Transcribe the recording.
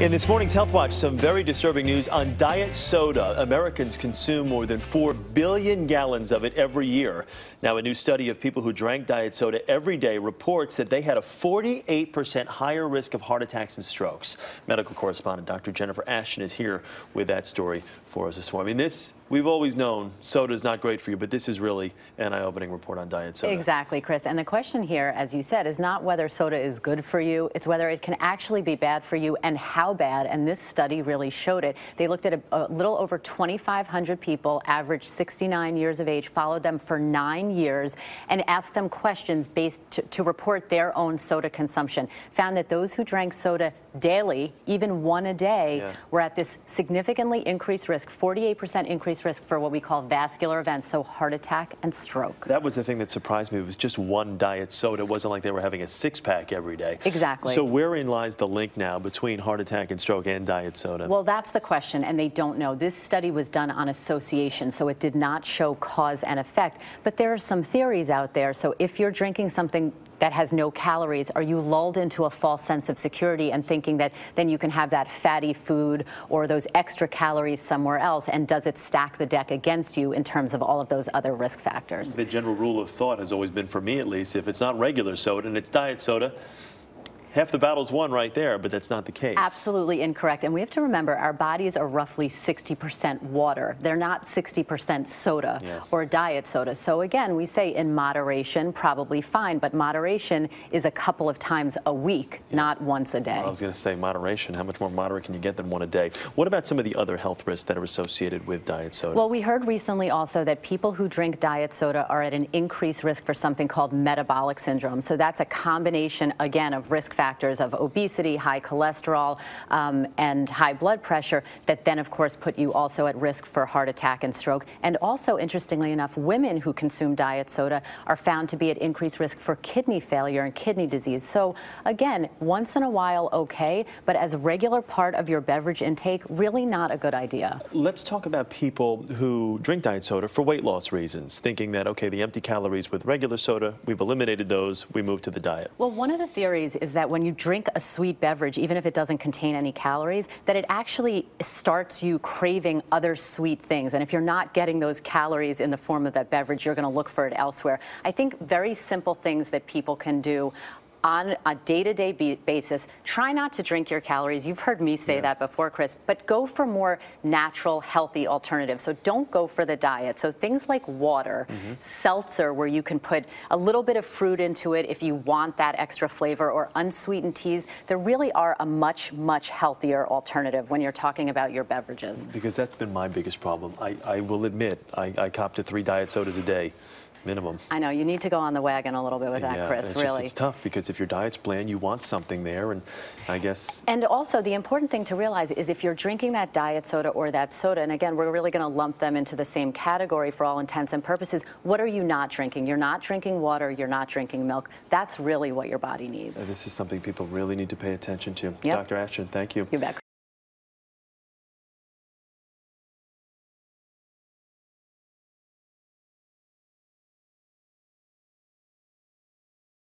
In this morning's Health Watch, some very disturbing news on diet soda. Americans consume more than 4 billion gallons of it every year. Now, a new study of people who drank diet soda every day reports that they had a 48% higher risk of heart attacks and strokes. Medical correspondent Dr. Jennifer Ashton is here with that story for us this morning. I mean, we've always known soda is not great for you, but this is really an eye-opening report on diet soda. Exactly, Chris. And the question here, as you said, is not whether soda is good for you. It's whether it can actually be bad for you and how bad. And this study really showed it. They looked at a little over 2,500 people, average 69 years of age, followed them for 9 years, and asked them questions based to report their own soda consumption. Found that those who drank soda daily, even one a day, were at this significantly increased risk, 48% increased risk for what we call vascular events, so heart attack and stroke. That was the thing that surprised me. It was just one diet soda. It wasn't like they were having a six-pack every day. Exactly. So wherein lies the link now between heart attack and stroke and diet soda? Well, that's the question, and they don't know. This study was done on association, so it did not show cause and effect. But there are some theories out there. So if you're drinking something that has no calories, are you lulled into a false sense of security and thinking that then you can have that fatty food or those extra calories somewhere else? And does it stack the deck against you in terms of all of those other risk factors? The general rule of thought has always been, for me at least, if it's not regular soda and it's diet soda, half the battle's won right there, but that's not the case. Absolutely incorrect. And we have to remember our bodies are roughly 60% water. They're not 60% soda or diet soda. So again, we say in moderation, probably fine, but moderation is a couple of times a week, not once a day. Well, I was going to say moderation. How much more moderate can you get than one a day? What about some of the other health risks that are associated with diet soda? Well, we heard recently also that people who drink diet soda are at an increased risk for something called metabolic syndrome. So that's a combination, again, of risk factors of obesity, high cholesterol, and high blood pressure that then, of course, put you also at risk for heart attack and stroke. And also, interestingly enough, women who consume diet soda are found to be at increased risk for kidney failure and kidney disease. So, again, once in a while, okay, but as a regular part of your beverage intake, really not a good idea. Let's talk about people who drink diet soda for weight loss reasons, thinking that, okay, the empty calories with regular soda, we've eliminated those, we move to the diet. Well, one of the theories is that when you drink a sweet beverage, even if it doesn't contain any calories, that it actually starts you craving other sweet things. And if you're not getting those calories in the form of that beverage, you're going to look for it elsewhere. I think very simple things that people can do on a day-to-day basis. Try not to drink your calories. You've heard me say that before, Chris, but go for more natural, healthy alternatives. So don't go for the diet. So things like water, seltzer, where you can put a little bit of fruit into it if you want that extra flavor, or unsweetened teas, there really are a much, much healthier alternative when you're talking about your beverages. Because that's been my biggest problem. I will admit, I cop to 3 diet sodas a day. Minimum. I know, you need to go on the wagon a little bit with that, Chris, really. It's tough because if your diet's bland, you want something there, and I guess... And also, the important thing to realize is if you're drinking that diet soda or that soda, and again, we're really going to lump them into the same category for all intents and purposes, what are you not drinking? You're not drinking water, you're not drinking milk. That's really what your body needs. This is something people really need to pay attention to. Dr. Ashton, thank you. You bet.